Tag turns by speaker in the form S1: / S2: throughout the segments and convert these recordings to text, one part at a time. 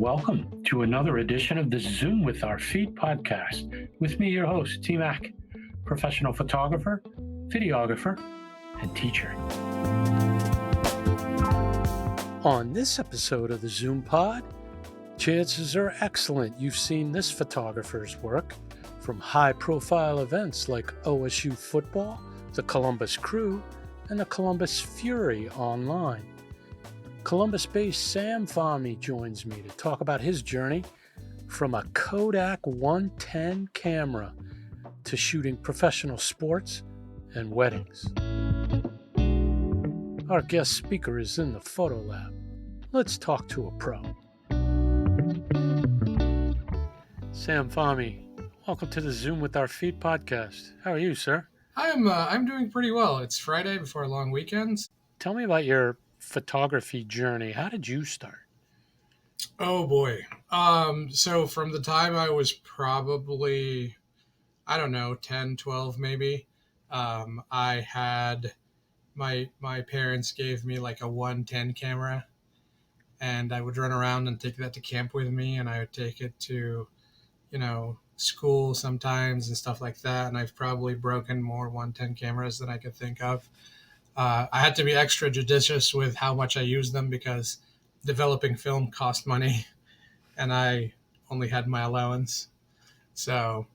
S1: welcome to another edition of the Zoom with Our Feet podcast. With me, your host, T Mac, professional photographer, videographer, and teacher. On this episode of the ZoomPod, chances are excellent you've seen this photographer's work from high-profile events like OSU football, the Columbus Crew, and the Columbus Fury online. Columbus-based Sam Fahmi joins me to talk about his journey from a Kodak 110 camera to shooting professional sports and weddings. Our guest speaker is in the photo lab. Let's talk to a pro. Sam Fahmi, welcome to the Zoom with Our Feet podcast. How are you, sir?
S2: I'm doing pretty well. It's Friday before a long weekend.
S1: Tell me about your photography journey. How did you start?
S2: Oh boy. So from the time I was probably, 10, 12 maybe, I had my parents gave me like a 110 camera, and I would run around and take that to camp with me, and I would take it to, school sometimes and stuff like that. And I've probably broken more 110 cameras than I could think of. I had to be extra judicious with how much I used them because developing film cost money, and I only had my allowance. So,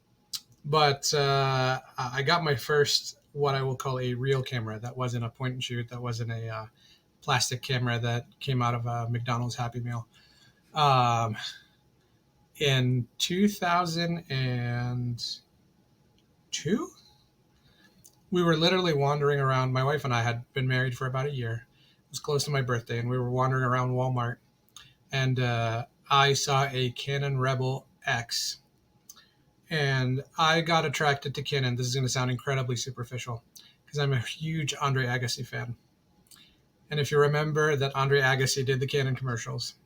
S2: but I got my first, what I will call a real camera. That wasn't a point and shoot. That wasn't a plastic camera that came out of a McDonald's Happy Meal. In 2002, we were literally wandering around. My wife and I had been married for about a year. It was close to my birthday, and we were wandering around Walmart, and I saw a Canon Rebel X, and I got attracted to Canon. This is going to sound incredibly superficial because I'm a huge Andre Agassi fan. And if you remember that Andre Agassi did the Canon commercials.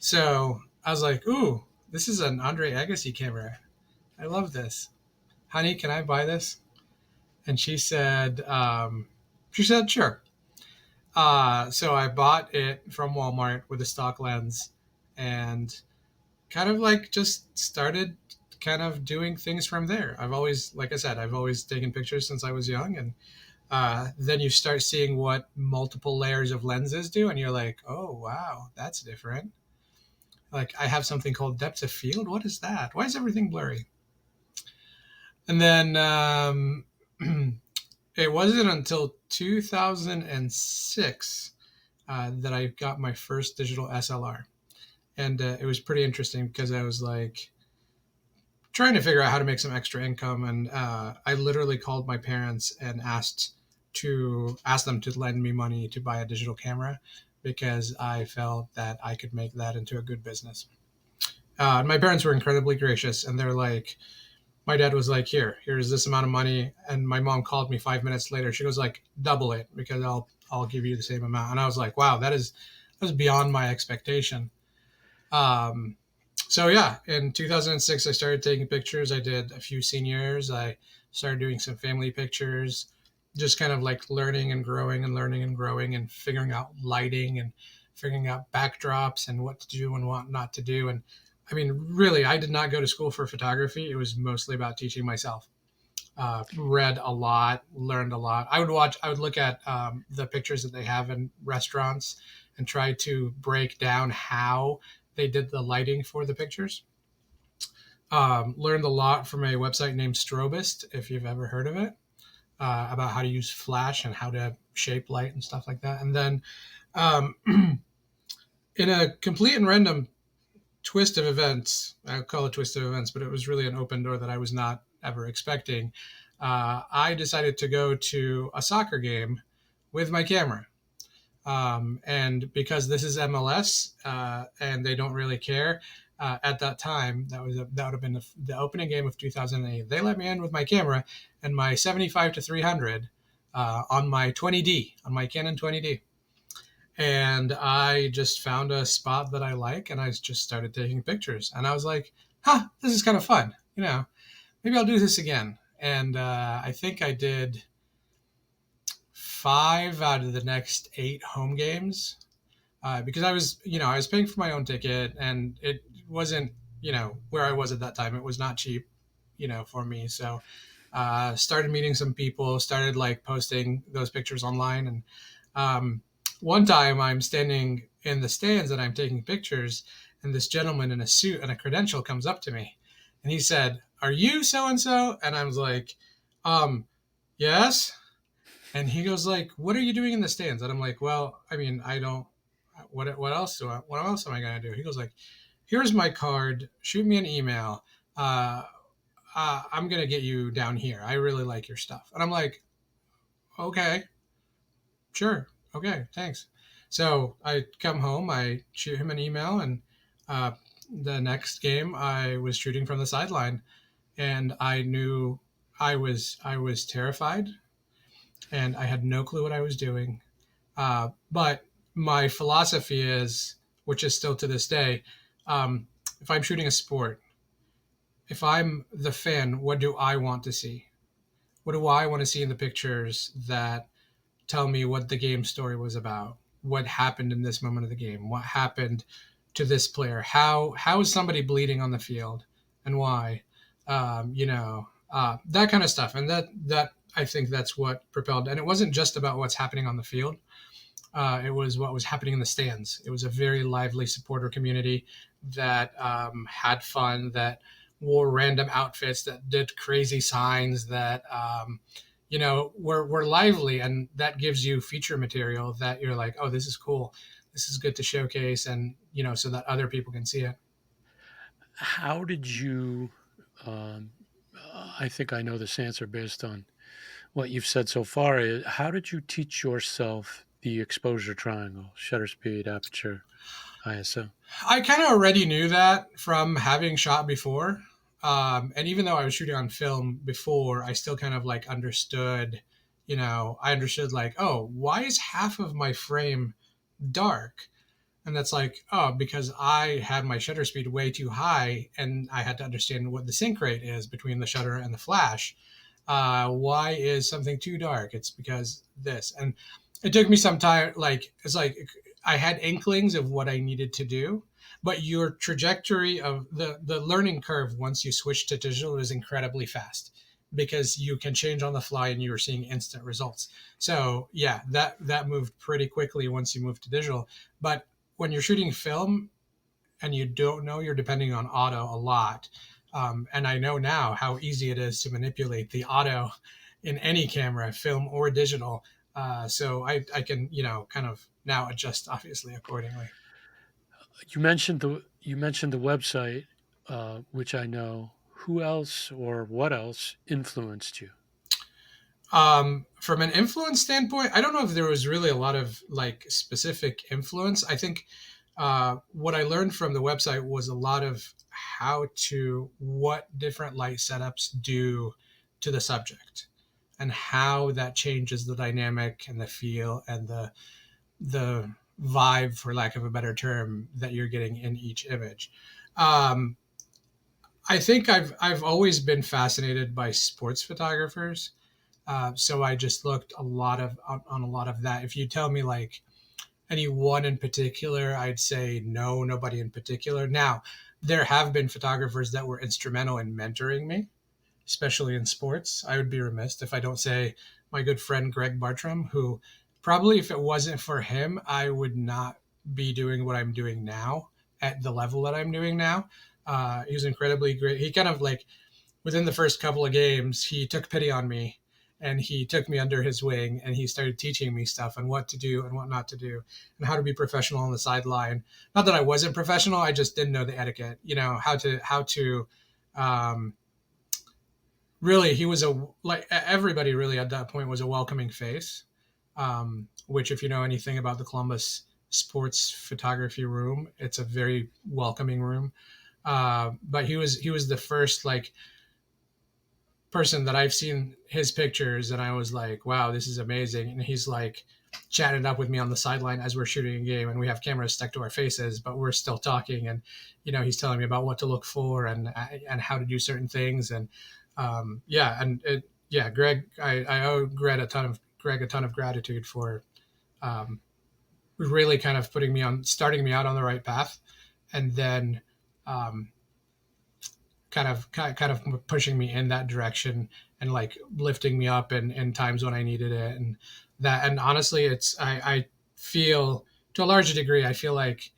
S2: So I was like, ooh, this is an Andre Agassi camera. I love this. Honey, can I buy this? And she said, sure. So I bought it from Walmart with a stock lens and kind of like just started kind of doing things from there. I've always, like I said, I've always taken pictures since I was young. And then you start seeing what multiple layers of lenses do. And you're like, oh, wow, that's different. Like I have something called depth of field. What is that? Why is everything blurry? And then it wasn't until 2006 that I got my first digital SLR. And it was pretty interesting because I was like trying to figure out how to make some extra income. And I literally called my parents and asked them to lend me money to buy a digital camera because I felt that I could make that into a good business. My parents were incredibly gracious, and they're like, my dad was like, here's this amount of money. And my mom called me 5 minutes later. She goes like, double it because I'll give you the same amount. And I was like, wow, that was beyond my expectation. So yeah, in 2006, I started taking pictures. I did a few seniors. I started doing some family pictures, just kind of like learning and growing and figuring out lighting and figuring out backdrops and what to do and what not to do. And I mean, really, I did not go to school for photography. It was mostly about teaching myself. Read a lot, learned a lot. I would look at the pictures that they have in restaurants and try to break down how they did the lighting for the pictures. Learned a lot from a website named Strobist, if you've ever heard of it, about how to use flash and how to shape light and stuff like that. And then in a complete and random twist of events, I'll call it twist of events, but it was really an open door that I was not ever expecting. I decided to go to a soccer game with my camera. And because this is MLS and they don't really care, at that time, that would have been the opening game of 2008. They let me in with my camera and my 75-300 on my Canon 20D. And I just found a spot that I like, and I just started taking pictures. And I was like, this is kind of fun. Maybe I'll do this again. And I think I did 5 out of the next 8 home games. because I was paying for my own ticket, and it wasn't, where I was at that time. It was not cheap, for me. So, started meeting some people, started like posting those pictures online, and um, one time I'm standing in the stands and I'm taking pictures, and this gentleman in a suit and a credential comes up to me, and he said, "Are you so and so?" And I was like, "Yes." And he goes like, "What are you doing in the stands?" And I'm like, "Well, I mean, I don't. What else am I gonna do?" He goes like, "Here's my card. Shoot me an email. Uh, I'm gonna get you down here. I really like your stuff." And I'm like, "Okay, sure, okay, thanks." So I come home, I shoot him an email, and uh, the next game I was shooting from the sideline, and I knew I was terrified, and I had no clue what I was doing. But my philosophy is, which is still to this day, if I'm shooting a sport, if I'm the fan, what do I want to see? What do I want to see in the pictures that tell me what the game story was about? What happened in this moment of the game? What happened to this player? How is somebody bleeding on the field, and why? That kind of stuff. And that I think that's what propelled. And it wasn't just about what's happening on the field. It was what was happening in the stands. It was a very lively supporter community that had fun, that wore random outfits, that did crazy signs, that were lively, and that gives you feature material that you're like, oh, this is cool, this is good to showcase, and so that other people can see it.
S1: How did you? Um, I think I know this answer based on what you've said so far. How did you teach yourself the exposure triangle, shutter speed, aperture, ISO?
S2: I kind of already knew that from having shot before. And even though I was shooting on film before, I still kind of like understood, I understood like, oh, why is half of my frame dark? And that's like, oh, because I had my shutter speed way too high, and I had to understand what the sync rate is between the shutter and the flash. Why is something too dark? It's because this. And it took me some time. Like, it's like I had inklings of what I needed to do, but your trajectory of the learning curve once you switch to digital is incredibly fast, because you can change on the fly and you're seeing instant results. So yeah, that moved pretty quickly once you move to digital. But when you're shooting film and you don't know, you're depending on auto a lot. And I know now how easy it is to manipulate the auto in any camera, film or digital. So I can, kind of now adjust obviously accordingly.
S1: You mentioned the website, which I know. Who else or what else influenced you?
S2: From an influence standpoint, I don't know if there was really a lot of like specific influence. I think what I learned from the website was a lot of what different light setups do to the subject, and how that changes the dynamic and the feel and the vibe, for lack of a better term, that you're getting in each image. Um, I think I've always been fascinated by sports photographers, so I just looked a lot on a lot of that. If you tell me like any one in particular, I'd say no, nobody in particular. Now, there have been photographers that were instrumental in mentoring me, especially in sports. I would be remiss if I don't say my good friend Greg Bartram, who probably, if it wasn't for him, I would not be doing what I'm doing now at the level that I'm doing now. He was incredibly great. He kind of like, within the first couple of games, he took pity on me, and he took me under his wing, and he started teaching me stuff and what to do and what not to do, and how to be professional on the sideline. Not that I wasn't professional, I just didn't know the etiquette, how to um, really, he was like everybody really at that point was a welcoming face, which if you know anything about the Columbus sports photography room, it's a very welcoming room. But he was the first like person that I've seen his pictures, and I was like, wow, this is amazing. And he's like chatting up with me on the sideline as we're shooting a game, and we have cameras stuck to our faces, but we're still talking. And he's telling me about what to look for, and how to do certain things. And Greg, I owe Greg a ton of gratitude for really kind of starting me out on the right path, and then um, kind of pushing me in that direction and like lifting me up in times when I needed it. And honestly, I feel, to a large degree, I feel like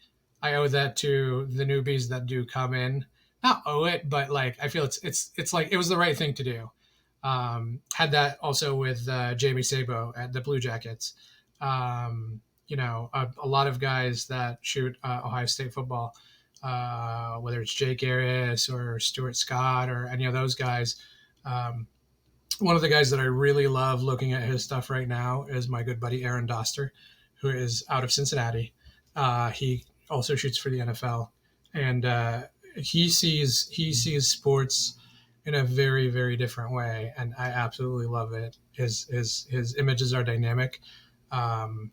S2: I owe that to the newbies that do come in. Not owe it, but like I feel it's like it was the right thing to do. Had that also with Jamie Sabo at the Blue Jackets. A lot of guys that shoot Ohio State football, whether it's Jake Harris or Stuart Scott or any of those guys. Um, One of the guys that I really love looking at his stuff right now is my good buddy Aaron Doster, who is out of Cincinnati. He also shoots for the NFL, and he sees sports in a very very different way, and I absolutely love it. His images are dynamic. Um,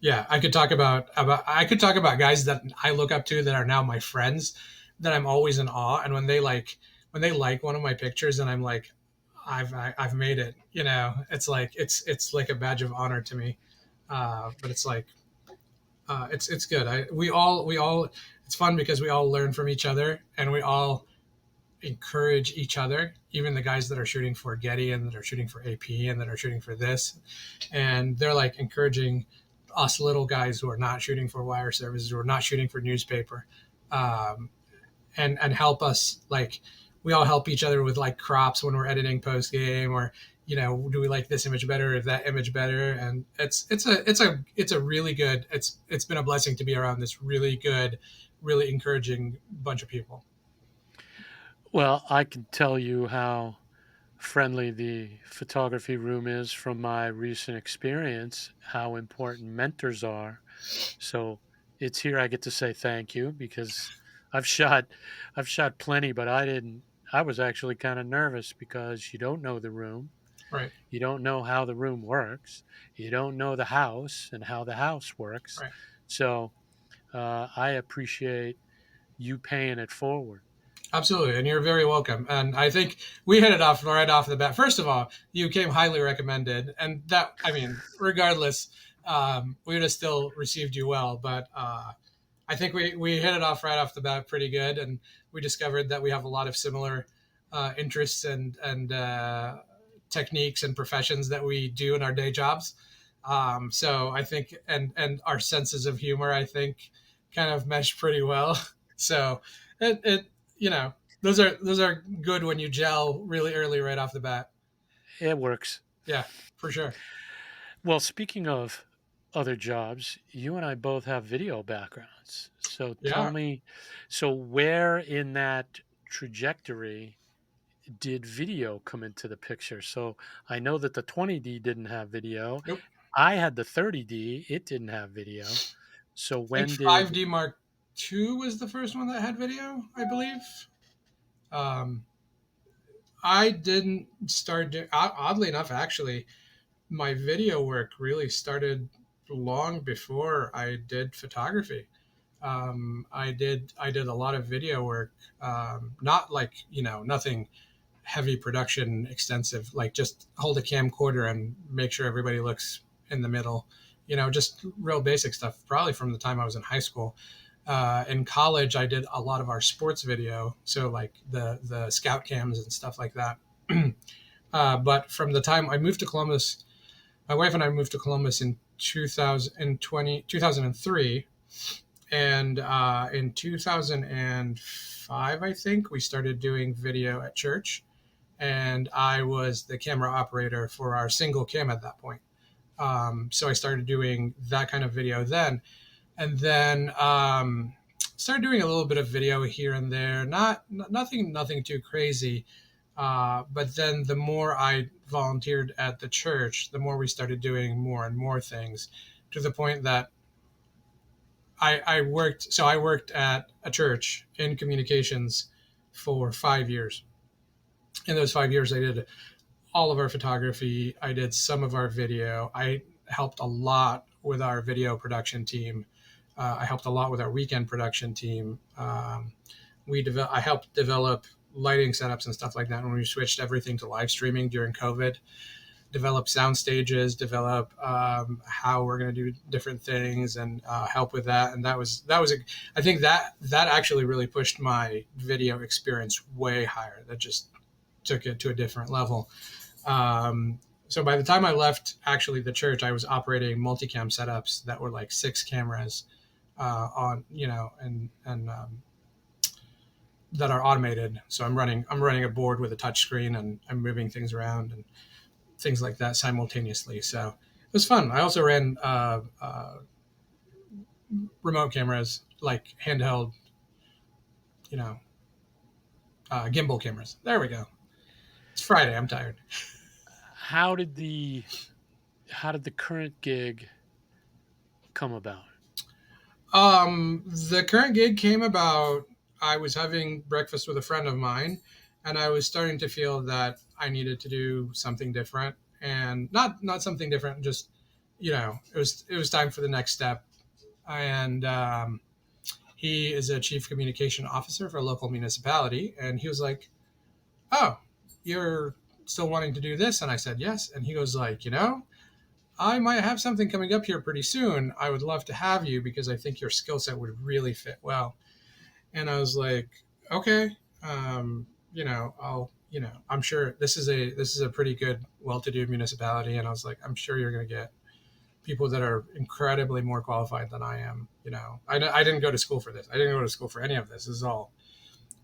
S2: yeah, I could talk about guys that I look up to that are now my friends, that I'm always in awe, and when they like one of my pictures, and I'm like, I've made it. It's like it's like a badge of honor to me. But it's like it's good. We all it's fun because we all learn from each other, and we all encourage each other, even the guys that are shooting for Getty and that are shooting for AP and that are shooting for this. And they're like encouraging us little guys who are not shooting for wire services, who are not shooting for newspaper, um, and help us. Like, we all help each other with like crops when we're editing post game, or do we like this image better or that image better? And it's a really good. It's been a blessing to be around this really good, really encouraging bunch of people.
S1: Well, I can tell you how friendly the photography room is from my recent experience, how important mentors are. So it's here I get to say thank you because I've shot I've shot plenty, but I was actually kind of nervous because you don't know the room.
S2: Right,
S1: You don't know how the room works. You don't know the house and how the house works.
S2: right.
S1: So I appreciate you paying it forward.
S2: Absolutely, and you're very welcome. And I think we hit it off right off the bat. First of all, you came highly recommended, and that, I mean, regardless, we would have still received you well. But I think we hit it off right off the bat pretty good, and we discovered that we have a lot of similar interests and techniques and professions that we do in our day jobs. So I think, and our senses of humor, I think, kind of mesh pretty well. So it you know those are good when you gel really early right off the bat.
S1: It works.
S2: Yeah, for sure.
S1: Well, speaking of other jobs, you and I both have video backgrounds. So tell
S2: Yeah.
S1: me, so where in that trajectory did video come into the picture? So I know that the 20D didn't have video.
S2: Nope.
S1: I had the 30D, it didn't have video. So
S2: I think
S1: when did
S2: 5D Mark II was the first one that had video, I believe. Um, I didn't start. Oddly enough, actually, my video work really started long before I did photography. I did a lot of video work, not like nothing heavy production extensive, like just hold a camcorder and make sure everybody looks in the middle, just real basic stuff, probably from the time I was in high school. In college, I did a lot of our sports video, so like the scout cams and stuff like that. But from the time I moved to Columbus, my wife and I moved to Columbus in 2003, and in 2005, I think, we started doing video at church, and I was the camera operator for our single cam at that point. So I started doing that kind of video then, and then started doing a little bit of video here and there. Nothing too crazy. But then the more I volunteered at the church, the more we started doing more and more things, to the point that I worked. So I worked at a church in communications for 5 years. In those 5 years, I did all of our photography. I did some of our video. I helped a lot with our video production team. I helped a lot with our weekend production team. I helped develop lighting setups and stuff like that when we switched everything to live streaming during COVID. develop sound stages, develop how we're going to do different things, and help with that. And I think that actually really pushed my video experience way higher. That just took it to a different level. So by the time I left actually the church, I was operating multicam setups that were like 6 cameras on, and that are automated. So I'm running a board with a touch screen, and I'm moving things around and things like that simultaneously. So it was fun. I also ran remote cameras, like handheld, you know, gimbal cameras. There we go. It's Friday. I'm tired.
S1: How did the current gig come about?
S2: The current gig came about. I was having breakfast with a friend of mine, and I was starting to feel that I needed to do something different, and not something different. Just it was time for the next step. And he is a chief communication officer for a local municipality, and he was like, "Oh, you're still wanting to do this?" And I said, "Yes." And he goes like, I might have something coming up here pretty soon. I would love to have you because I think your skill set would really fit well. And I was like, okay, I'm sure this is a pretty good, well-to-do municipality. And I was like, I'm sure you're going to get people that are incredibly more qualified than I am. I didn't go to school for this. I didn't go to school for any of this. This is all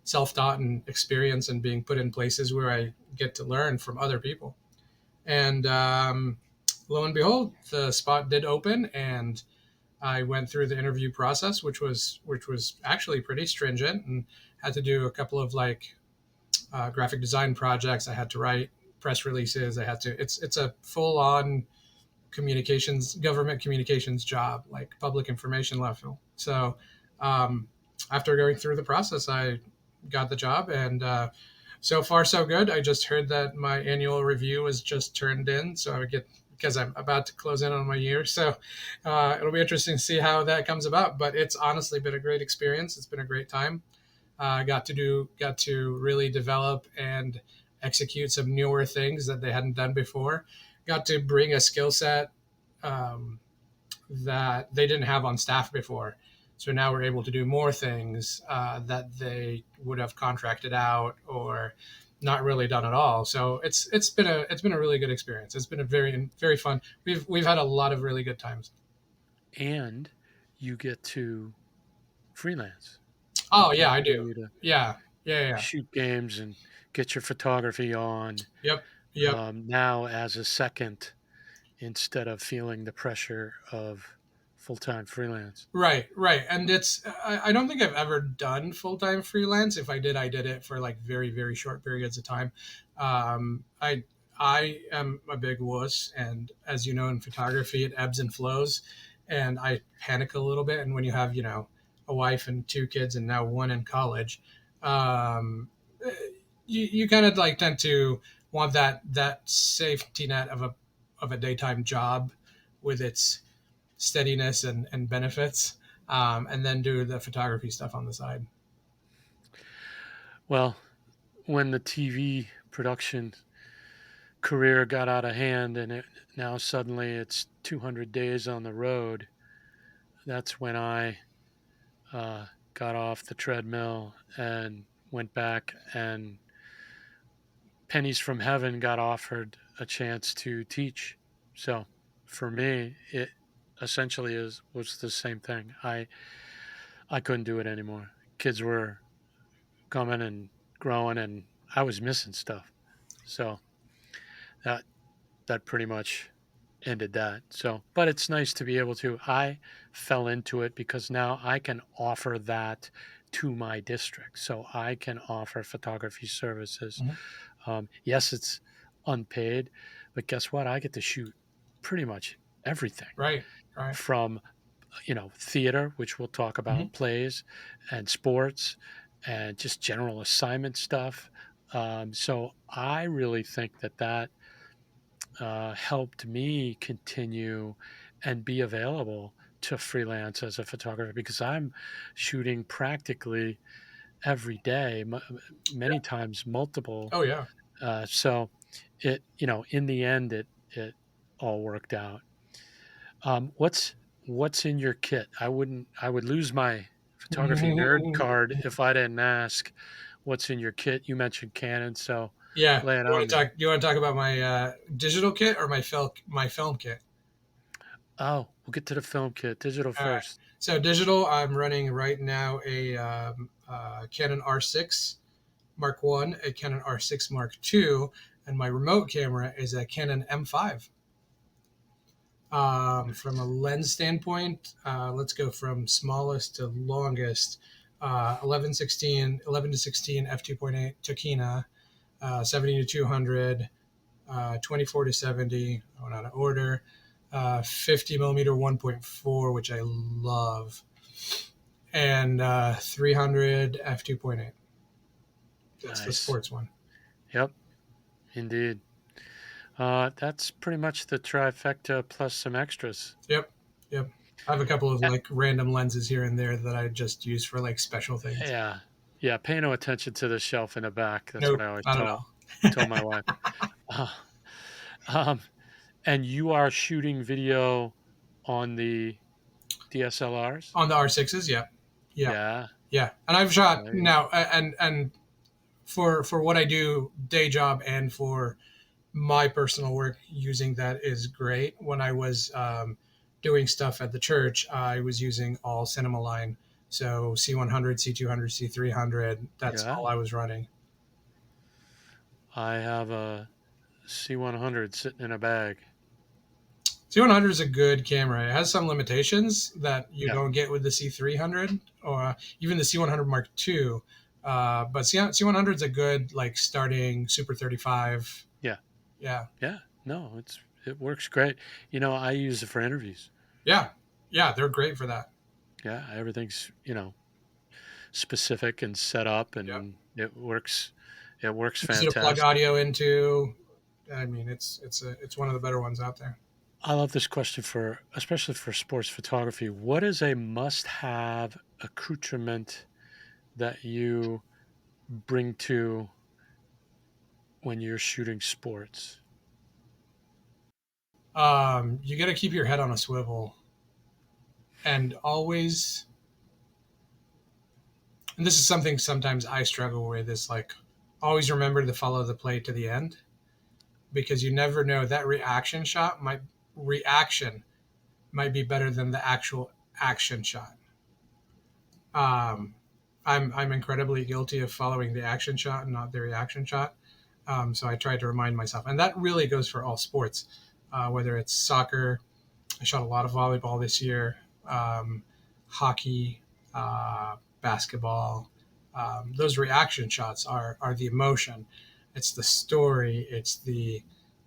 S2: self-taught and experience and being put in places where I get to learn from other people. And lo and behold, the spot did open, and I went through the interview process, which was actually pretty stringent, and had to do a couple of graphic design projects. I had to write press releases. I had to. It's a full on government communications job, like public information level. So after going through the process, I got the job, and so far so good. I just heard that my annual review was just turned in, so I would get because I'm about to close in on my year. So it'll be interesting to see how that comes about. But it's honestly been a great experience. It's been a great time. Got to really develop and execute some newer things that they hadn't done before. Got to bring a skill set that they didn't have on staff before. So now we're able to do more things that they would have contracted out or not really done at all. So it's been a really good experience. It's been a very very fun. We've had a lot of really good times.
S1: And you get to freelance. You
S2: Oh yeah,
S1: get
S2: I do.
S1: really to
S2: Yeah, yeah, yeah.
S1: shoot games and get your photography on
S2: Yep, yep.
S1: now as a second instead of feeling the pressure of full-time freelance.
S2: Right, right. And I don't think I've ever done full time freelance. If I did, I did it for like very, very short periods of time. I am a big wuss, and as you know, in photography, it ebbs and flows, and I panic a little bit. And when you have a wife and 2 kids, and now one in college, um, you kind of like tend to want that safety net of a daytime job with its steadiness and benefits, and then do the photography stuff on the side.
S1: Well, when the TV production career got out of hand and now suddenly it's 200 days on the road, that's when I got off the treadmill and went back, and pennies from heaven got offered a chance to teach. So for me, it essentially was the same thing. I couldn't do it anymore. Kids were coming and growing, and I was missing stuff. So that that pretty much ended that. So, but it's nice to be able to. I fell into it because now I can offer that to my district. So I can offer photography services.
S2: Mhm.
S1: Yes, it's unpaid, but guess what? I get to shoot pretty much everything
S2: Right, right.
S1: from theater, which we'll talk
S2: Mhm.
S1: about, plays and sports and just general assignment stuff. So I really think that helped me continue and be available to freelance as a photographer because I'm shooting practically every day, many times multiple.
S2: Oh yeah.
S1: So in the end, it all worked out. What's in your kit? I would lose my photography nerd card if I didn't ask what's in your kit. You mentioned Canon, so
S2: Yeah.
S1: lay it on me.
S2: Do you want to talk about my digital kit or my film kit?
S1: Oh, we'll get to the film kit. Digital
S2: All right.
S1: first.
S2: So digital, I'm running right now a Canon R6 Mark One, a Canon R6 Mark II, and my remote camera is a Canon M5. From a
S1: Nice.
S2: lens standpoint, let's go from smallest to longest. 11 to 16 f2.8 Tokina, 70 to 200, 24 to 70, I went out of order, 50 millimeter 1.4, which I love, and 300 f2.8. That's the
S1: Nice.
S2: sports one.
S1: Yep, indeed. That's pretty much the trifecta plus some extras.
S2: Yep, yep. I have a couple of
S1: Uh,
S2: like random lenses here and there that I just use for like special things.
S1: Yeah, yeah. Pay no attention to the shelf in the back. That's what
S2: Nope,
S1: I always
S2: not at all.
S1: tell my wife. Uh, um, and you are shooting video on the DSLRs?
S2: On the R6s, yeah, yeah,
S1: Yeah.
S2: yeah. And I've shot
S1: There you go.
S2: now, and for what I do day job and for my personal work, using that is great. When I was doing stuff at the church, I was using all cinema line, so C100, C200, C300. That's
S1: Yeah.
S2: all I was running.
S1: I have a C100 sitting in a bag.
S2: C100 is a good camera. It has some limitations that you
S1: Yeah.
S2: don't get with the C300 or even the C100 Mark II. But C100 is a good like starting Super 35.
S1: Yeah.
S2: Yeah,
S1: Yeah. No, it works great. I use it for interviews.
S2: yeah, yeah. They're great for that.
S1: Yeah. Everything's, specific and set up
S2: Yep.
S1: and it works
S2: Easy to plug
S1: fantastic.
S2: audio into. I mean, it's one of the better ones out there.
S1: I love this question especially for sports photography. What is a must-have accoutrement that you bring to when you're shooting sports?
S2: You got to keep your head on a swivel and always. And this is something sometimes I struggle with. Is like always remember to follow the play to the end because you never know that reaction might be better than the actual action shot. Um, I'm incredibly guilty of following the action shot and not the reaction shot. So I try to remind myself, and that really goes for all sports, whether it's soccer. I shot a lot of volleyball this year, hockey, basketball. Those reaction shots are the emotion. It's the story. It's the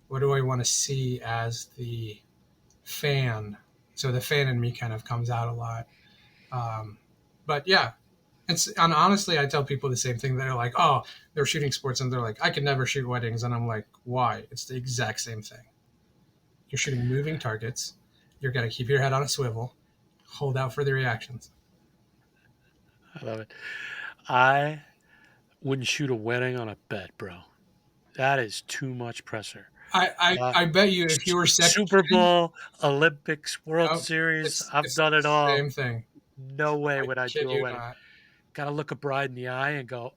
S2: what do I want to see as the fan. So the fan in me kind of comes out a lot. Um, but yeah, and honestly, I tell people the same thing. They're like, "Oh, they're shooting sports," and they're like, "I could never shoot weddings," and I'm like, "Why?" It's the exact same thing. You're shooting moving targets. You're gonna keep your head on a swivel, hold out for the reactions.
S1: I love it. I wouldn't shoot a wedding on a bet, bro. That is too much pressure. Uh,
S2: I bet you if you were second
S1: Super
S2: shooting,
S1: Bowl, Olympics, World
S2: oh,
S1: Series, I've
S2: it's
S1: done
S2: the
S1: it all.
S2: same thing.
S1: No way
S2: I
S1: would I
S2: kid
S1: do a
S2: you
S1: wedding.
S2: not.
S1: Gotta look a bride in the eye and go,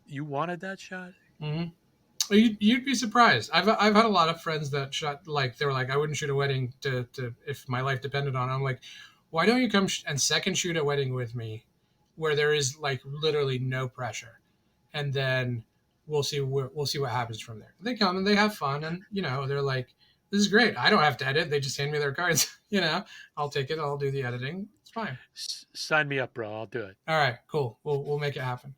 S1: you wanted that shot?
S2: Mm-hmm. You'd be surprised. I've had a lot of friends that shot like they were like I wouldn't shoot a wedding to if my life depended on it. I'm like, why don't you come and second shoot a wedding with me, where there is like literally no pressure, and then we'll see what happens from there. They come and they have fun, and they're like, this is great. I don't have to edit. They just hand me their cards. I'll take it. I'll do the editing. It's fine.
S1: Sign me up, bro. I'll do it.
S2: All right, cool. We'll make it happen.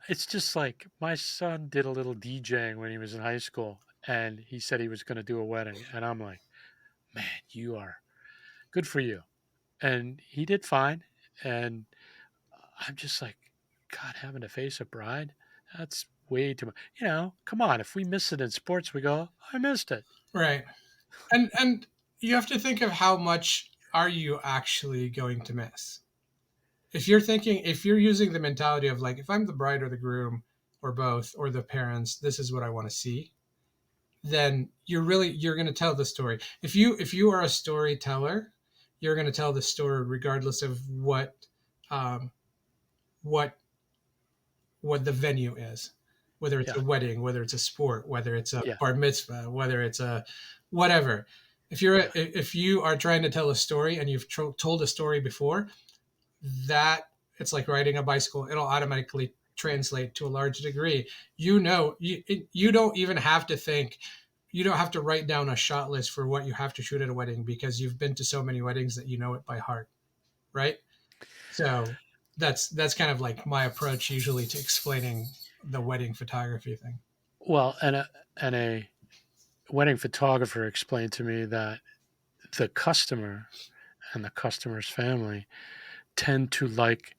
S1: It's just like my son did a little DJing when he was in high school, and he said he was going to do a wedding. And I'm like, man, you are good for you. And he did fine. And I'm just like, God, having to face a bride, that's way too much. Come on. If we miss it in sports, we go, I missed it.
S2: Right. And you have to think of how much are you actually going to miss. If you're using the mentality of like if I'm the bride or the groom or both or the parents, this is what I want to see, then you're going to tell the story. If you are a storyteller, you're going to tell the story regardless of um, what what the venue is, whether it's
S1: Yeah.
S2: a wedding, whether it's a sport, whether it's a
S1: Yeah.
S2: bar mitzvah, whether it's a whatever.
S1: Yeah.
S2: If you are trying to tell a story and you've told a story before, that it's like riding a bicycle. It'll automatically translate to a large degree. You don't even have to think. You don't have to write down a shot list for what you have to shoot at a wedding because you've been to so many weddings that you know it by heart, right? So that's kind of like my approach usually to explaining the wedding photography thing.
S1: Well, and a wedding photographer explained to me that the customer and the customer's family tend to like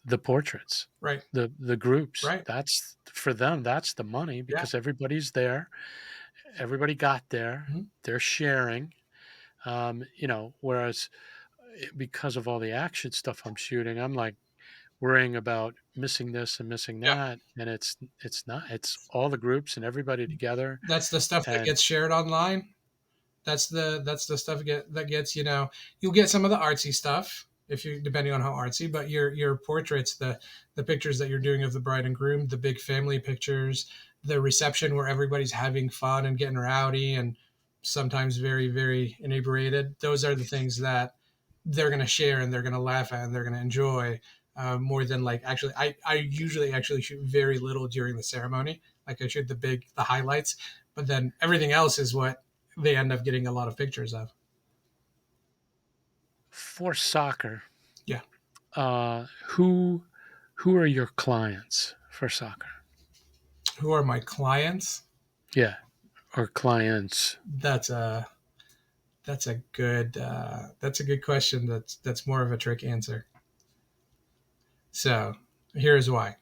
S1: the portraits,
S2: Right.
S1: the groups.
S2: Right.
S1: That's for them. That's the money
S2: Yeah.
S1: because everybody's there. Everybody got there.
S2: Mhm.
S1: They're sharing. Whereas because of all the action stuff I'm shooting, I'm like worrying about missing this and missing
S2: Yeah.
S1: that, and it's not. It's all the groups and everybody together.
S2: That's the stuff that
S1: And
S2: gets shared online. That's the stuff that gets, you'll get some of the artsy stuff if you depending on how artsy, but your portraits, the pictures that you're doing of the bride and groom, the big family pictures, the reception where everybody's having fun and getting rowdy and sometimes very very inebriated, those are the things that they're going to share and they're going to laugh at and they're going to enjoy, more than like actually I usually actually shoot very little during the ceremony. Like I shoot the highlights, but then everything else is what they end up getting a lot of pictures of.
S1: for soccer,
S2: Yeah.
S1: who are your clients for soccer?
S2: Who are my clients?
S1: Yeah, or clients.
S2: That's a that's a good question. That's more of a trick answer. So here's why.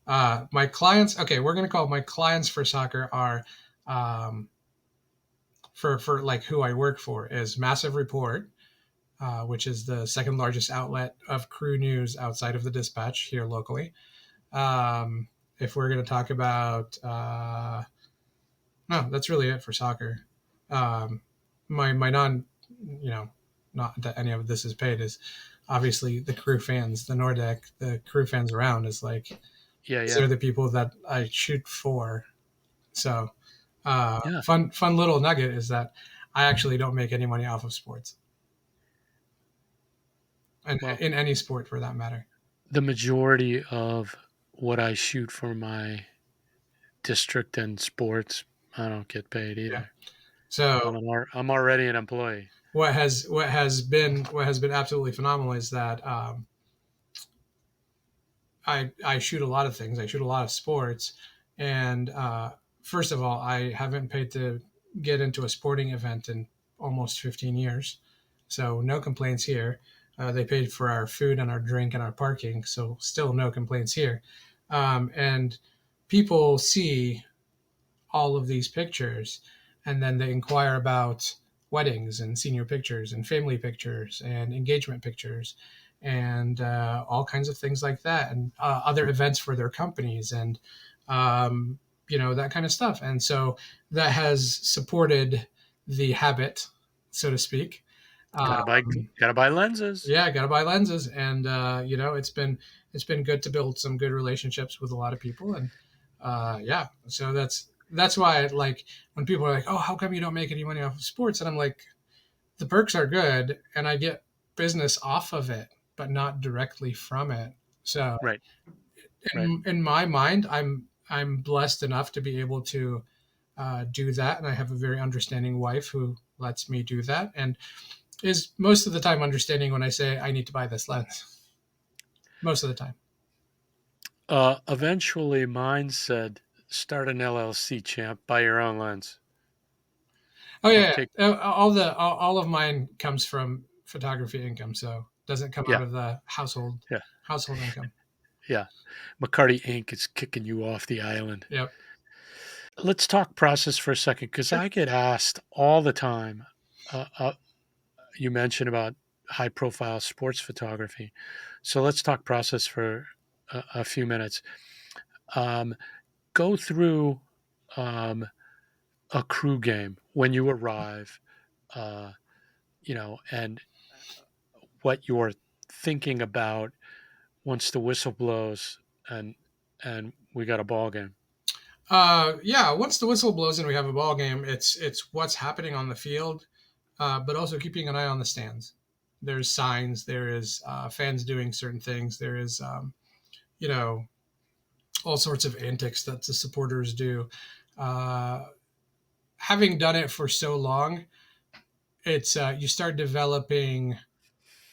S2: My clients. Okay, we're gonna call my clients for soccer are, um, for like who I work for is Massive Report, which is the second largest outlet of crew news outside of the Dispatch here locally. If we're going to talk about, no, that's really it for soccer. Um, my non, you know, not that any of this is paid, is obviously the crew fans, the Nordic, the crew fans around is like,
S1: Yeah,
S2: these are
S1: yeah,
S2: the people that I shoot for. So,
S1: yeah.
S2: fun little nugget is that I actually don't make any money off of sports, and
S1: Well,
S2: in any sport for that matter.
S1: the majority of what I shoot for my district and sports, I don't get paid
S2: Yeah.
S1: either.
S2: So
S1: I'm already an employee.
S2: what has been absolutely phenomenal is that, I shoot a lot of things. I shoot a lot of sports, and first of all, I haven't paid to get into a sporting event in almost 15 years, so no complaints here. They paid for our food and our drink and our parking, so still no complaints here. And people see all of these pictures and then they inquire about weddings and senior pictures and family pictures and engagement pictures and, all kinds of things like that, and other events for their companies and, that kind of stuff. And so that has supported the habit, so to speak.
S1: Gotta buy
S2: um,
S1: gotta buy lenses.
S2: yeah, got to buy lenses, and it's been good to build some good relationships with a lot of people, and, yeah, so that's why, like, when people are like, "Oh, how come you don't make any money off of sports?" and I'm like, the perks are good, and I get business off of it, but not directly from it. So
S1: Right, right.
S2: in my mind, I'm blessed enough to be able to, do that, and I have a very understanding wife who lets me do that, and is most of the time understanding when I say I need to buy this lens. Most of the time.
S1: Eventually, mine said, "Start an LLC, champ. Buy your own lens.
S2: Oh
S1: I'll
S2: yeah,
S1: take."
S2: yeah. All of mine comes from photography income, so doesn't come out
S1: Yeah,
S2: of the
S1: yeah,
S2: household income.
S1: yeah. McCarty Inc. is kicking you off the island.
S2: Yep.
S1: Let's talk process for a second because
S2: Sure.
S1: I get asked all the time. Uh, uh, you mentioned about high profile sports photography. So let's talk process for a few minutes. Um, go through um, a crew game when you arrive, uh, and what you're thinking about once the whistle blows and we got a ball game.
S2: Yeah, once the whistle blows and we have a ball game, it's what's happening on the field, but also keeping an eye on the stands. There's signs. There is fans doing certain things. There is you know all sorts of antics that the supporters do. Uh, Having done it for so long, it's you start developing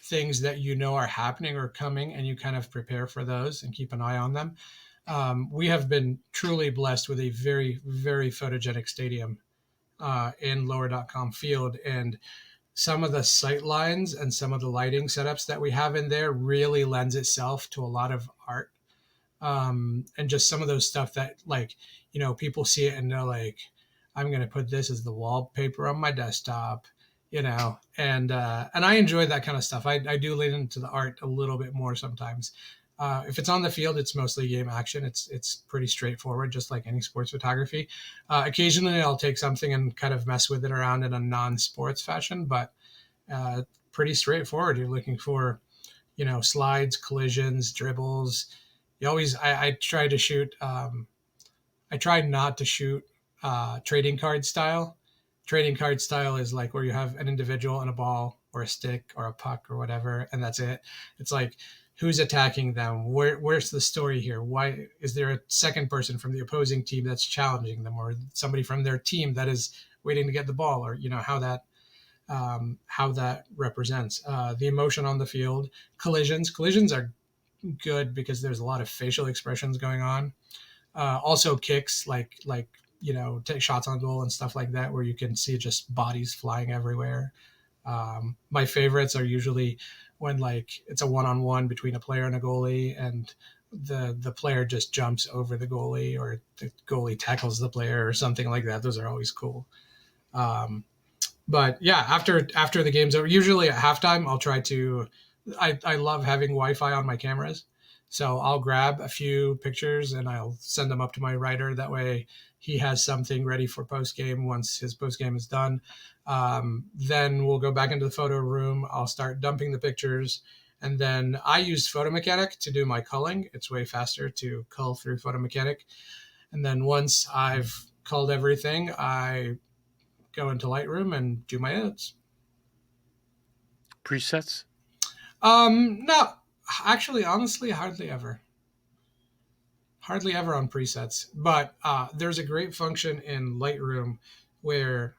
S2: things that you know are happening or coming, and you kind of prepare for those and keep an eye on them. We have been truly blessed with a very, very photogenic stadium in Lower.com Field, and some of the sight lines and some of the lighting setups that we have in there really lends itself to a lot of art. And just some of those stuff that, like, people see it and they're like, I'm going to put this as the wallpaper on my desktop, and I enjoy that kind of stuff. I do lean into the art a little bit more sometimes. If it's on the field, it's mostly game action. It's pretty straightforward, just like any sports photography. Occasionally, I'll take something and kind of mess with it around in a non-sports fashion, but pretty straightforward. You're looking for slides, collisions, dribbles. You always I try to shoot. I try not to shoot trading card style. Trading card style is like where you have an individual and a ball or a stick or a puck or whatever, and that's it. It's like, who's attacking them? Where's the story here? Why is there a second person from the opposing team that's challenging them, or somebody from their team that is waiting to get the ball, or how that represents the emotion on the field. Collisions are good because there's a lot of facial expressions going on. Also kicks, like take shots on goal and stuff like that, where you can see just bodies flying everywhere. My favorites are usually when, like, it's a one-on-one between a player and a goalie, and the player just jumps over the goalie, or the goalie tackles the player or something like that. Those are always cool. But yeah, after the game's over, usually at halftime, I'll try to. I love having Wi-Fi on my cameras, so I'll grab a few pictures and I'll send them up to my writer. That way, he has something ready for post game once his post game is done. Then we'll go back into the photo room. I'll start dumping the pictures, and then I use Photo Mechanic to do my culling. It's way faster to cull through Photo Mechanic. And then once I've culled everything, I go into Lightroom and do my edits.
S1: Presets?
S2: No, actually, honestly, hardly ever on presets. But there's a great function in Lightroom where,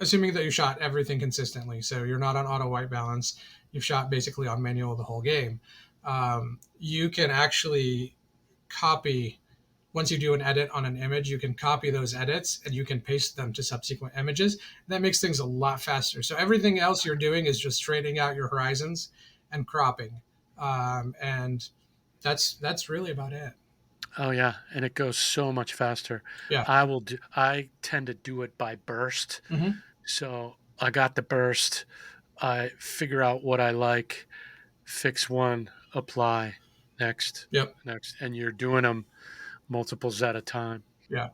S2: assuming that you shot everything consistently, so you're not on auto white balance, you've shot basically on manual the whole game, you can actually copy. Once you do an edit on an image, you can copy those edits and you can paste them to subsequent images. That makes things a lot faster. So everything else you're doing is just straightening out your horizons and cropping, and that's really about it.
S1: Oh yeah, and it goes so much faster.
S2: Yeah.
S1: I tend to do it by burst.
S2: Hmm.
S1: So I got the burst. I figure out what I like, fix one, apply, next,
S2: Yep.
S1: next, and you're doing them multiples at a time.
S2: Yeah.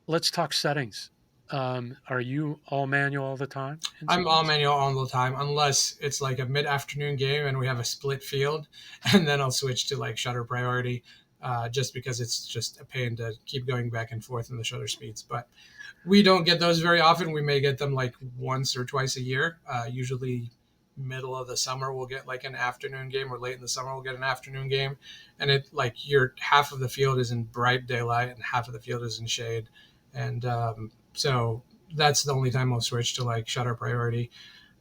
S1: Let's talk settings. Are you all manual all the time in
S2: I'm all
S1: settings?
S2: manual all the time, unless it's like a mid-afternoon game and we have a split field, and then I'll switch to like shutter priority, just because it's just a pain to keep going back and forth in the shutter speeds. But we don't get those very often. We may get them like once or twice a year. Usually, middle of the summer we'll get like an afternoon game, or late in the summer we'll get an afternoon game, and it like your half of the field is in bright daylight and half of the field is in shade, and so that's the only time I'll switch to like shutter priority.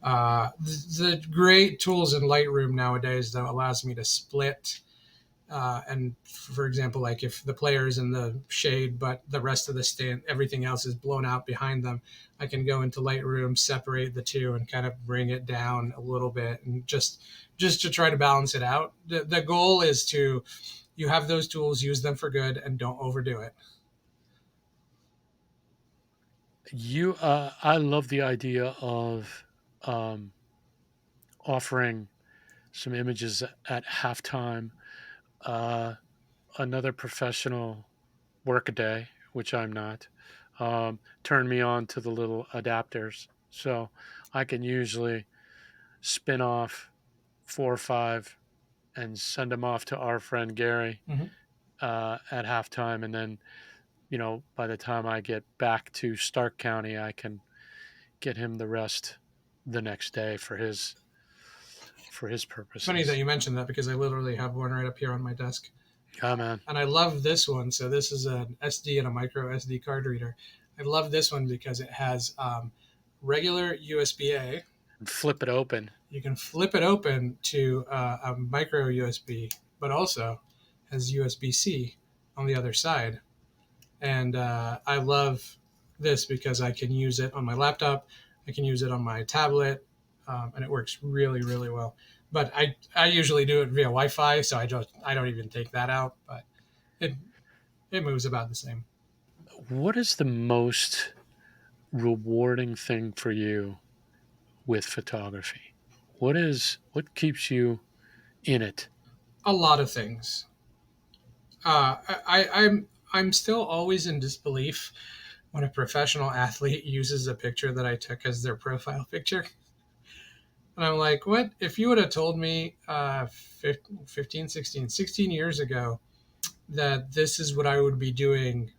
S2: The great tools in Lightroom nowadays though allows me to split. And for example, like if the player is in the shade, but the rest of the stand, everything else is blown out behind them, I can go into Lightroom, separate the two, and kind of bring it down a little bit, and just to try to balance it out. The goal is to you have those tools, use them for good, and don't overdo it.
S1: I love the idea of um, offering some images at halftime. Uh, Another professional work a day, which I'm not. turn me on to the little adapters. So I can usually spin off 4 or 5 and send them off to our friend Gary
S2: Hmm.
S1: at halftime. And then, by the time I get back to Stark County, I can get him the rest the next day for his
S2: Funny that
S1: purposes.
S2: you mentioned that because I literally have one right up here on my desk.
S1: Yeah, man.
S2: And I love this one. So this is an SD and a micro SD card reader. I love this one because it has regular USB A.
S1: And flip it open.
S2: You can flip it open to a micro USB, but also has USB C on the other side. And I love this because I can use it on my laptop, I can use it on my tablet, and it works really, really well. But I usually do it via Wi-Fi, so I don't even take that out. But it it moves about the same.
S1: What is the most rewarding thing for you with photography? What keeps you in it?
S2: A lot of things. I'm still always in disbelief when a professional athlete uses a picture that I took as their profile picture. And I'm like, what? If you would have told me 15, 16 years ago that this is what I would be doing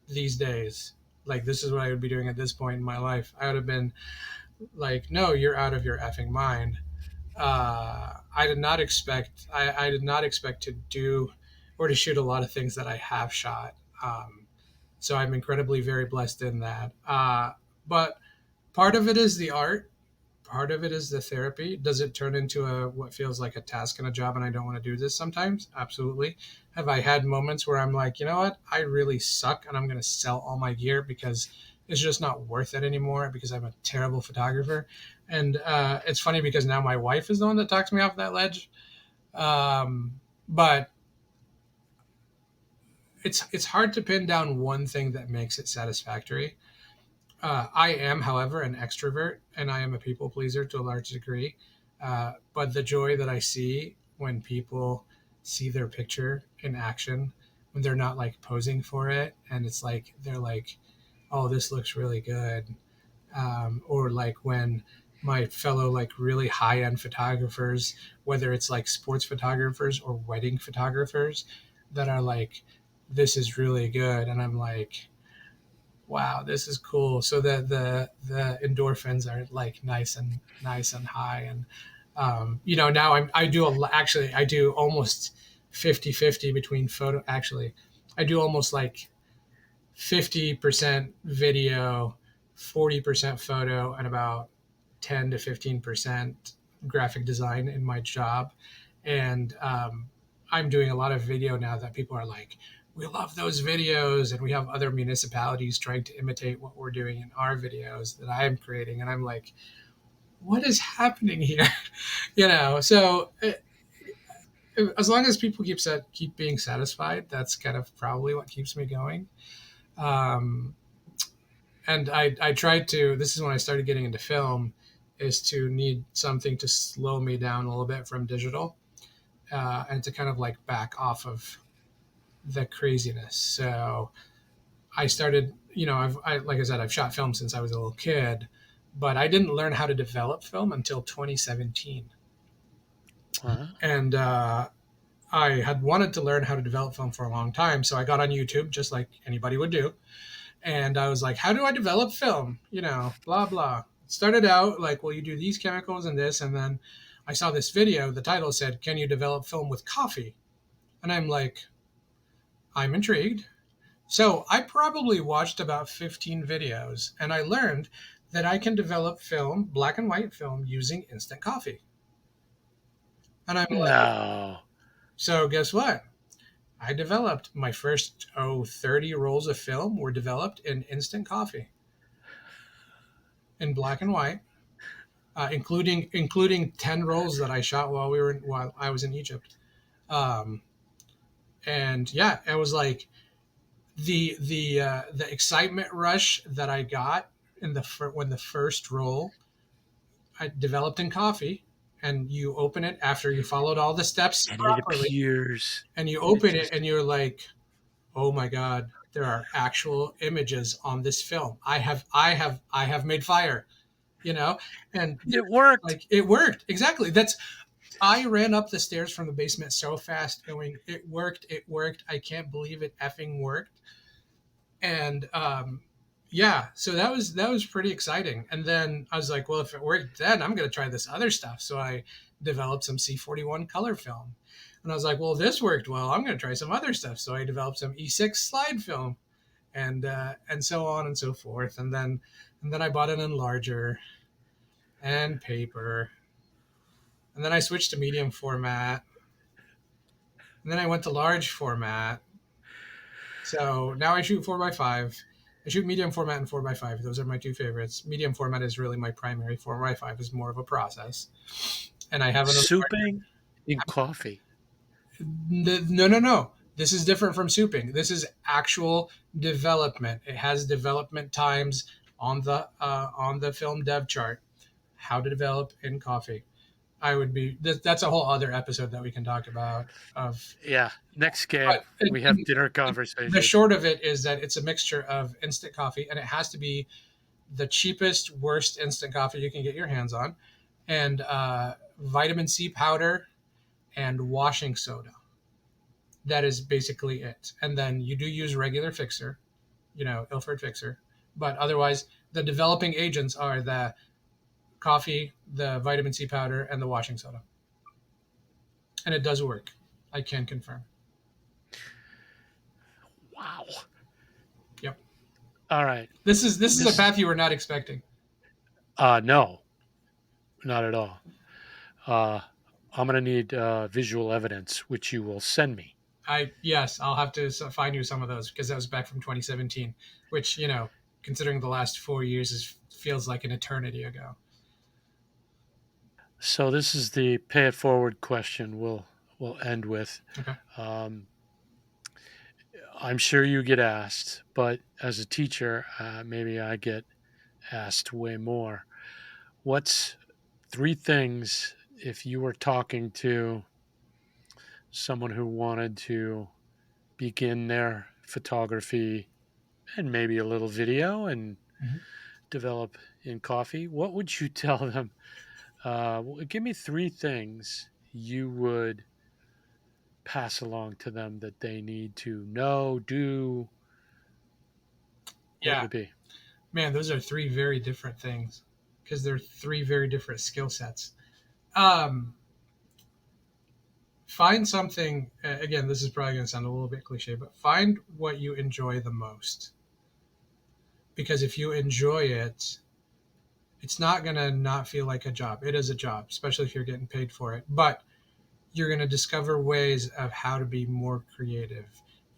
S2: these days, like this is what I would be doing at this point in my life, I would have been like, no, you're out of your effing mind. I did not expect to do or to shoot a lot of things that I have shot. So I'm incredibly very blessed in that. But part of it is the art. Part of it is the therapy. Does it turn into a what feels like a task and a job, and I don't want to do this sometimes? Absolutely. Have I had moments where I'm like, you know what, I really suck, and I'm going to sell all my gear because it's just not worth it anymore because I'm a terrible photographer. And it's funny because now my wife is the one that talks me off that ledge. But it's hard to pin down one thing that makes it satisfactory. I am, however, an extrovert and I am a people pleaser to a large degree. But the joy that I see when people see their picture in action, when they're not like posing for it, and it's like they're like, "Oh, this looks really good," or like when my fellow like really high end photographers, whether it's like sports photographers or wedding photographers, that are like, "This is really good," and I'm like, wow, this is cool. So the endorphins are like nice and high. And now I do actually I do almost 50-50 between photo. Actually, I do almost like 50% video, 40% photo, and about 10 to 15% graphic design in my job. And I'm doing a lot of video now that people are like, we love those videos. And we have other municipalities trying to imitate what we're doing in our videos that I'm creating. And I'm like, what is happening here? So as long as people keep being satisfied, that's kind of probably what keeps me going. Um, and I tried to, this is when I started getting into film, is to need something to slow me down a little bit from digital, and to kind of like back off of the craziness. So I started, like I said, I've shot film since I was a little kid, but I didn't learn how to develop film until 2017.
S1: Uh,
S2: And I had wanted to learn how to develop film for a long time. So I got on YouTube, just like anybody would do. And I was like, how do I develop film? Blah, blah. Started out like, well, you do these chemicals and this. And then I saw this video. The title said, can you develop film with coffee? And I'm like, I'm intrigued. So I probably watched about 15 videos and I learned that I can develop film, black and white film, using instant coffee. And I'm like,
S1: no.
S2: so guess what? I developed my first 30 rolls of film were developed in instant coffee in black and white, including 10 rolls that I shot while I was in Egypt. Um, and yeah, it was like the excitement rush that I got when the first roll I developed in coffee, and you open it after you followed all the steps
S1: And it
S2: properly,
S1: appears.
S2: and you
S1: It
S2: open it
S1: just
S2: and you're like, oh my god, There are actual images on this film. I have made fire, you know, and
S1: It worked.
S2: like it worked exactly. That's I ran up the stairs from the basement so fast, going, it worked, it worked. I can't believe it effing worked. And yeah, so that was pretty exciting. And then I was like, well, if it worked then, I'm going to try this other stuff. So I developed some C41 color film. And I was like, well, this worked well, I'm going to try some other stuff. So I developed some E6 slide film, and so on and so forth. And then I bought an enlarger and paper. And then I switched to medium format. And then I went to large format. So now I shoot 4x5. I shoot medium format and 4x5. Those are my two favorites. Medium format is really my primary. 4x5 is more of a process. And I have an
S1: Souping in coffee.
S2: no, no, no. This is different from souping. This is actual development. It has development times on the film dev chart. How to develop in coffee. That's a whole other episode that we can talk about. Of
S1: Yeah. Next game,
S2: but
S1: we have dinner
S2: the
S1: conversation.
S2: short of it is that it's a mixture of instant coffee, and it has to be the cheapest, worst instant coffee you can get your hands on, and vitamin C powder and washing soda. That is basically it. And then you do use regular fixer, Ilford fixer, but otherwise the developing agents are the coffee, the vitamin C powder, and the washing soda. And it does work. I can confirm.
S1: Wow.
S2: Yep.
S1: All right.
S2: This is a path you were not expecting.
S1: No, not at all. I'm going to need visual evidence, which you will send me.
S2: Yes, I'll have to find you some of those because that was back from 2017, which, considering the last 4 years feels like an eternity ago.
S1: So this is the pay it forward question we'll end with.
S2: Okay.
S1: I'm sure you get asked, but as a teacher, maybe I get asked way more. What's three things if you were talking to someone who wanted to begin their photography and maybe a little video and
S2: Mhm.
S1: develop in coffee? What would you tell them? Give me three things you would pass along to them that they need to know, do. What
S2: Yeah,
S1: would it be?
S2: man, those are three very different things because they're three very different skill sets. Um, Find something, again, this is probably going to sound a little bit cliche, but find what you enjoy the most. Because if you enjoy it, it's not going to not feel like a job. It is a job, especially if you're getting paid for it. But you're going to discover ways of how to be more creative.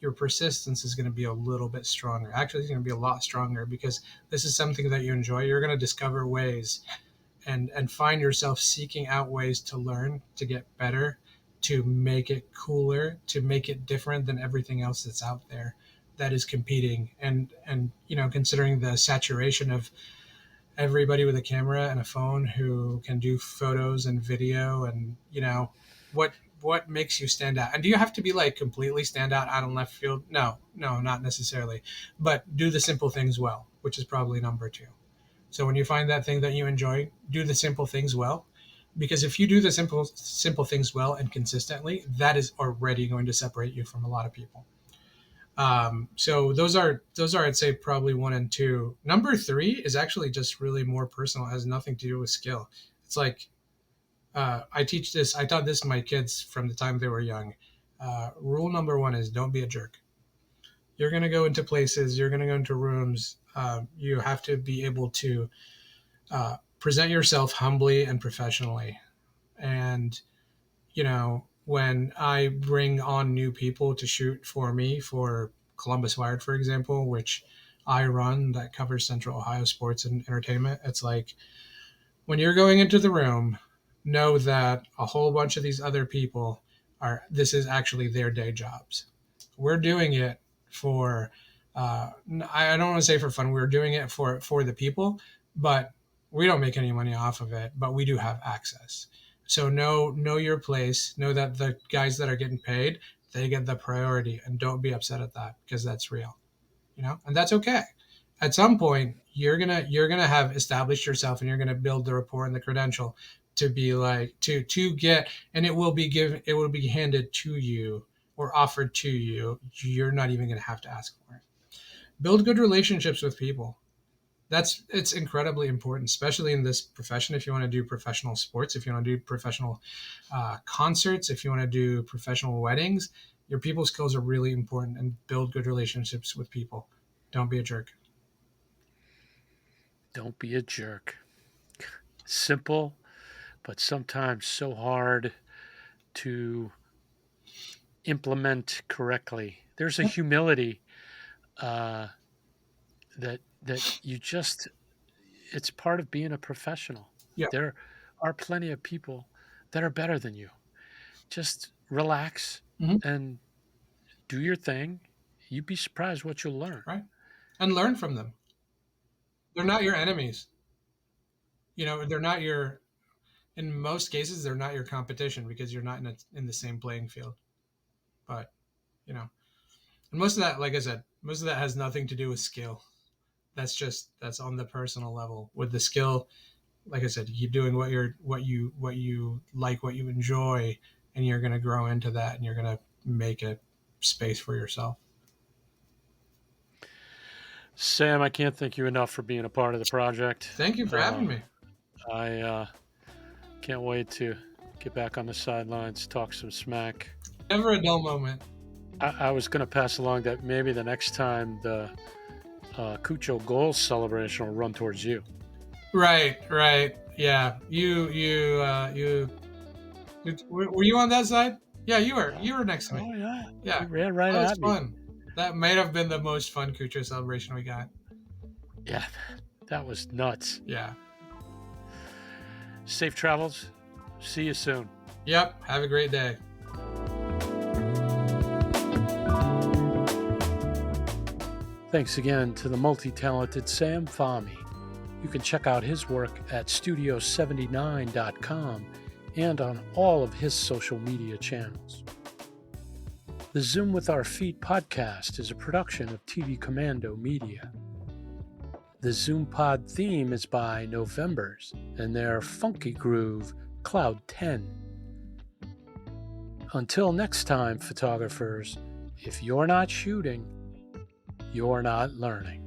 S2: Your persistence is going to be a little bit stronger. Actually, it's going to be a lot stronger because this is something that you enjoy. You're going to discover ways and find yourself seeking out ways to learn, to get better, to make it cooler, to make it different than everything else that's out there that is competing. And considering the saturation of everybody with a camera and a phone who can do photos and video, and what makes you stand out? And do you have to be like completely stand out in left field? No, not necessarily, but do the simple things well, which is probably number two. So when you find that thing that you enjoy, do the simple things well, because if you do the simple things well and consistently, that is already going to separate you from a lot of people. So those are I'd say probably one and two. Number three is actually just really more personal. It has nothing to do with skill. It's like I teach this. I taught this to my kids from the time they were young. Rule number one is don't be a jerk. You're going to go into places. You're going to go into rooms. You have to be able to present yourself humbly and professionally. And when I bring on new people to shoot for me for Columbus Wired, for example, which I run, that covers Central Ohio sports and entertainment, it's like when you're going into the room, know that a whole bunch of these other people this is actually their day jobs. We're doing it for, I don't want to say for fun, we're doing it for the people, but we don't make any money off of it, but we do have access. So know your place. Know that the guys that are getting paid, they get the priority, and don't be upset at that because that's real. and that's okay. At some point, you're gonna have established yourself, and you're gonna build the rapport and the credential to be like to get, and it will be handed to you or offered to you. You're not even gonna have to ask for it. Build good relationships with people. It's incredibly important, especially in this profession. If you want to do professional sports, if you want to do professional concerts, if you want to do professional weddings, your people skills are really important, and build good relationships with people. Don't be a jerk.
S1: Don't be a jerk. Simple, but sometimes so hard to implement correctly. There's a humility uh, that you just, it's part of being a professional.
S2: Yeah.
S1: There are plenty of people that are better than you. Just relax
S2: Hmm.
S1: and do your thing. You'd be surprised what you'll learn.
S2: Right. And learn from them. They're not your enemies. They're not your. In most cases, they're not your competition because you're not in the same playing field. But you know, and most of that, like I said, most of that has nothing to do with skill. That's on the personal level. With the skill, like I said, you're doing what you like, what you enjoy, and you're going to grow into that, and you're going to make a space for yourself.
S1: Sam, I can't thank you enough for being a part of the project.
S2: Thank you for having me.
S1: I can't wait to get back on the sidelines, talk some smack.
S2: Never a dull moment.
S1: I was going to pass along that maybe the next time the Cucho goal celebration will run towards you.
S2: Right. Yeah. Were you on that side? Yeah, you were. You were next to me.
S1: Oh yeah.
S2: Yeah.
S1: You ran right
S2: That was
S1: at me.
S2: fun. That might have been the most fun Cucho celebration we got.
S1: Yeah, that was nuts.
S2: Yeah.
S1: Safe travels. See you soon.
S2: Yep. Have a great day.
S1: Thanks again to the multi-talented Sam Fahmi. You can check out his work at studio79.com and on all of his social media channels. The Zoom with Our Feet podcast is a production of TV Commando Media. The ZoomPod theme is by Novembers and their funky groove, Cloud 10. Until next time, photographers, if you're not shooting, you're not learning.